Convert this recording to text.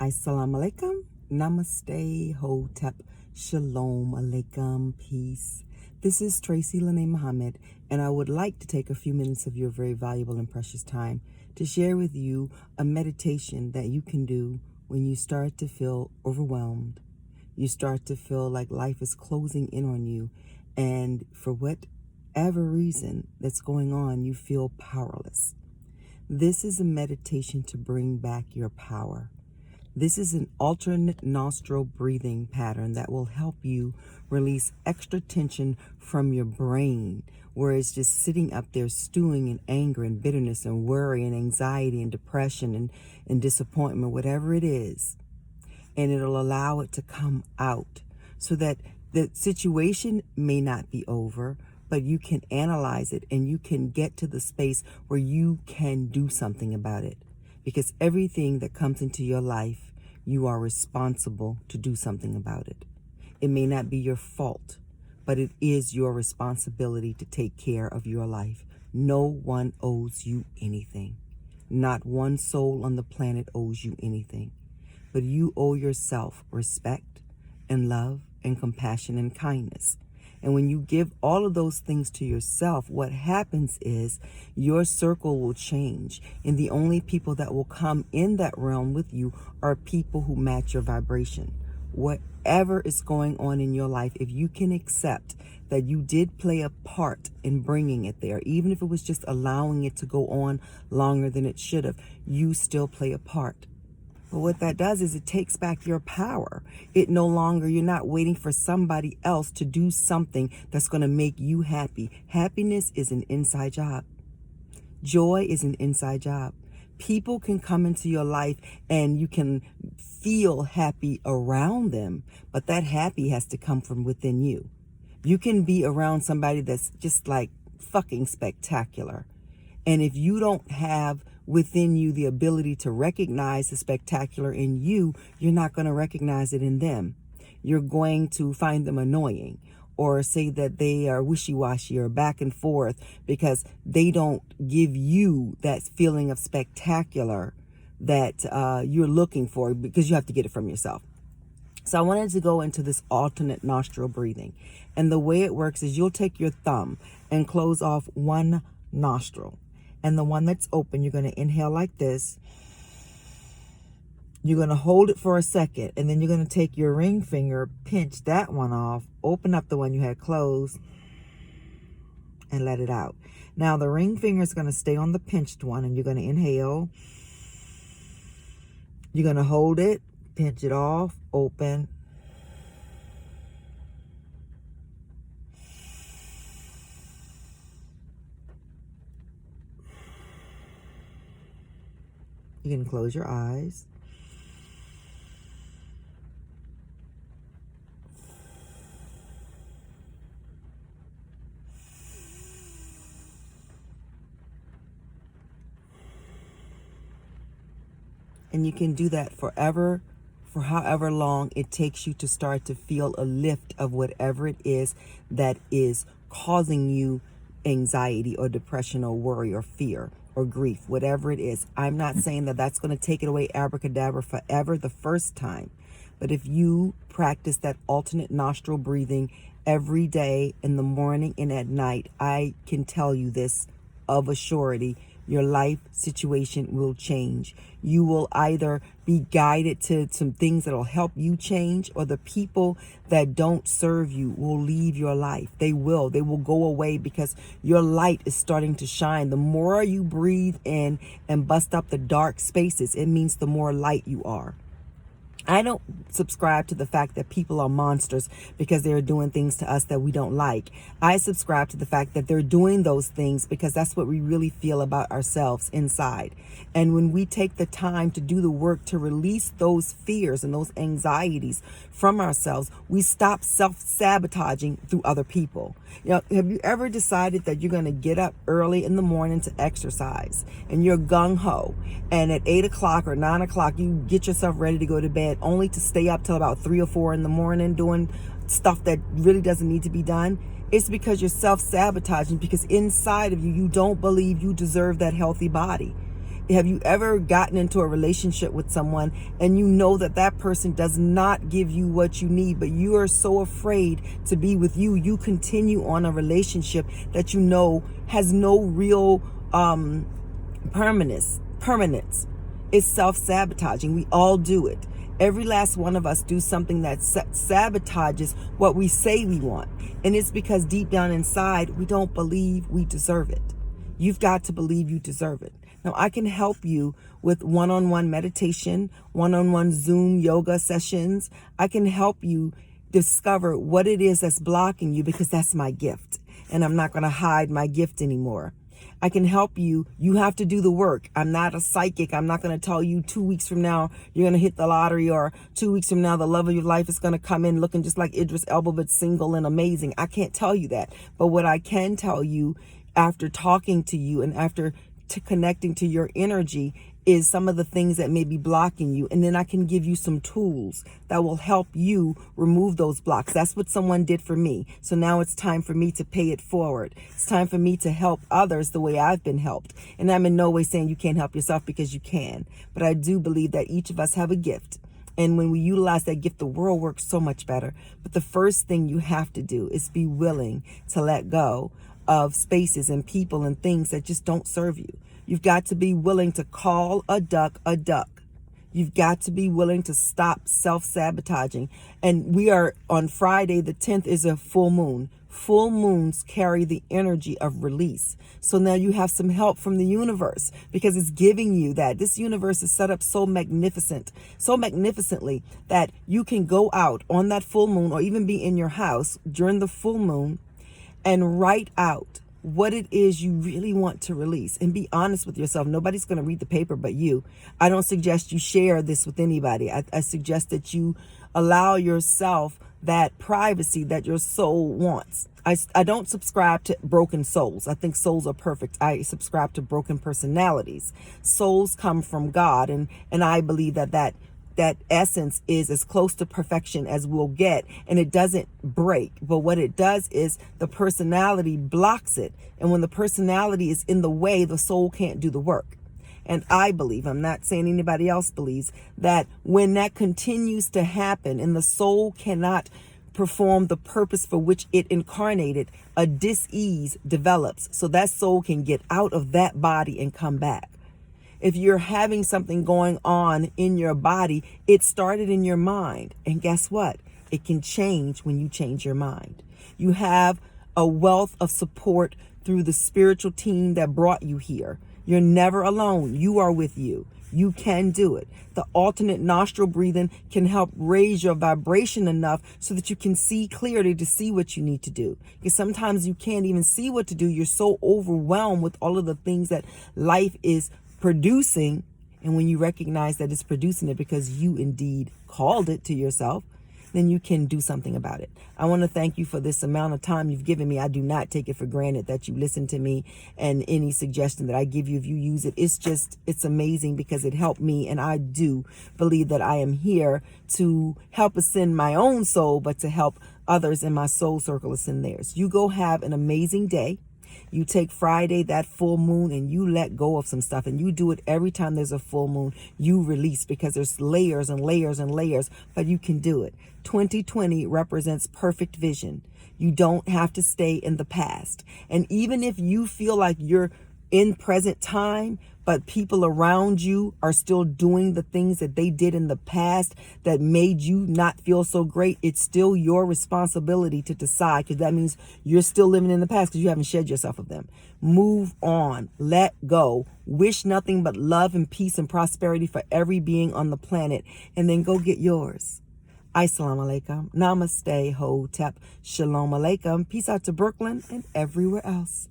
Assalamu alaikum, namaste, hotep, shalom alaikum, peace. This is Tracy Lene Muhammad, and I would like to take a few minutes of your very valuable and precious time to share with you a meditation that you can do when you start to feel overwhelmed. You start to feel like life is closing in on you, and for whatever reason that's going on, you feel powerless. This is a meditation to bring back your power. This is an alternate nostril breathing pattern that will help you release extra tension from your brain, where it's just sitting up there stewing in anger and bitterness and worry and anxiety and depression and disappointment, whatever it is. And it'll allow it to come out so that the situation may not be over, but you can analyze it and you can get to the space where you can do something about it. Because everything that comes into your life, you are responsible to do something about it. It may not be your fault, but it is your responsibility to take care of your life. No one owes you anything. Not one soul on the planet owes you anything. But you owe yourself respect and love and compassion and kindness. And when you give all of those things to yourself, what happens is your circle will change. And the only people that will come in that realm with you are people who match your vibration. Whatever is going on in your life, if you can accept that you did play a part in bringing it there, even if it was just allowing it to go on longer than it should have, you still play a part. But what that does is it takes back your power. You're not waiting for somebody else to do something that's going to make you happy. Happiness is an inside job. Joy is an inside job. People can come into your life and you can feel happy around them, but that happy has to come from within you. You can be around somebody that's just like fucking spectacular. And if you don't have within you the ability to recognize the spectacular in you, you're not going to recognize it in them. You're going to find them annoying or say that they are wishy-washy or back and forth because they don't give you that feeling of spectacular that you're looking for, because you have to get it from yourself. So I wanted to go into this alternate nostril breathing. And the way it works is you'll take your thumb and close off one nostril. And the one that's open, you're going to inhale like this. You're going to hold it for a second. And then you're going to take your ring finger, pinch that one off, open up the one you had closed, and let it out. Now, the ring finger is going to stay on the pinched one. And you're going to inhale. You're going to hold it, pinch it off, open. You can close your eyes. And you can do that forever, for however long it takes you to start to feel a lift of whatever it is that is causing you anxiety or depression or worry or fear or grief, whatever it is. I'm not saying that that's going to take it away abracadabra forever the first time. But if you practice that alternate nostril breathing every day, in the morning and at night, I can tell you this of a surety, your life situation will change. You will either be guided to some things that will help you change, or the people that don't serve you will leave your life. They will go away because your light is starting to shine. The more you breathe in and bust up the dark spaces, it means the more light you are. I don't subscribe to the fact that people are monsters because they're doing things to us that we don't like. I subscribe to the fact that they're doing those things because that's what we really feel about ourselves inside. And when we take the time to do the work to release those fears and those anxieties from ourselves, we stop self-sabotaging through other people. You know, have you ever decided that you're going to get up early in the morning to exercise and you're gung-ho, and at 8 o'clock or 9 o'clock you get yourself ready to go to bed only to stay up till about 3 or 4 in the morning doing stuff that really doesn't need to be done? It's because you're self-sabotaging, because inside of you, you don't believe you deserve that healthy body. Have you ever gotten into a relationship with someone and you know that that person does not give you what you need, but you are so afraid to be with you, you continue on a relationship that you know has no real permanence. It's self-sabotaging. We all do it. Every last one of us do something that sabotages what we say we want. And it's because deep down inside, we don't believe we deserve it. You've got to believe you deserve it. Now, I can help you with one-on-one meditation, one-on-one Zoom yoga sessions. I can help you discover what it is that's blocking you, because that's my gift. And I'm not going to hide my gift anymore. I can help you. You have to do the work. I'm not a psychic. I'm not going to tell you 2 weeks from now you're going to hit the lottery, or 2 weeks from now the love of your life is going to come in looking just like Idris Elba but single and amazing. I can't tell you that. But what I can tell you, after talking to you and after connecting to your energy, is some of the things that may be blocking you. And then I can give you some tools that will help you remove those blocks. That's what someone did for me. So now it's time for me to pay it forward. It's time for me to help others the way I've been helped. And I'm in no way saying you can't help yourself, because you can. But I do believe that each of us have a gift. And when we utilize that gift, the world works so much better. But the first thing you have to do is be willing to let go of spaces and people and things that just don't serve you. You've got to be willing to call a duck a duck. You've got to be willing to stop self-sabotaging. And we are on Friday, the 10th is a full moon. Full moons carry the energy of release. So now you have some help from the universe, because it's giving you that. This universe is set up so magnificently that you can go out on that full moon, or even be in your house during the full moon, and write out what it is you really want to release, and be honest with yourself. Nobody's going to read the paper but you. I don't suggest you share this with anybody. I suggest that you allow yourself that privacy that your soul wants. I don't subscribe to broken souls. I think souls are perfect. I subscribe to broken personalities. Souls come from God, and I believe that essence is as close to perfection as we'll get, and it doesn't break. But what it does is the personality blocks it. And when the personality is in the way, the soul can't do the work. And I believe, I'm not saying anybody else believes, that when that continues to happen and the soul cannot perform the purpose for which it incarnated, a dis-ease develops. So that soul can get out of that body and come back. If you're having something going on in your body, it started in your mind. And guess what? It can change when you change your mind. You have a wealth of support through the spiritual team that brought you here. You're never alone. You are with you. You can do it. The alternate nostril breathing can help raise your vibration enough so that you can see clearly to see what you need to do. Because sometimes you can't even see what to do. You're so overwhelmed with all of the things that life is producing. And when you recognize that it's producing it because you indeed called it to yourself, then you can do something about it. I want to thank you for this amount of time you've given me. I do not take it for granted that you listen to me, and any suggestion that I give you, if you use it, it's amazing, because it helped me. And I do believe that I am here to help ascend my own soul, but to help others in my soul circle ascend theirs. You go have an amazing day. You take Friday, that full moon, and you let go of some stuff. And you do it every time there's a full moon. You release, because there's layers and layers and layers, but you can do it. 2020 represents perfect vision. You don't have to stay in the past. And even if you feel like you're in present time, but people around you are still doing the things that they did in the past that made you not feel so great, it's still your responsibility to decide, because that means you're still living in the past because you haven't shed yourself of them. Move on, let go, wish nothing but love and peace and prosperity for every being on the planet, and then go get yours. Assalamu alaikum, namaste, hotep, shalom alaikum, peace out to Brooklyn and everywhere else.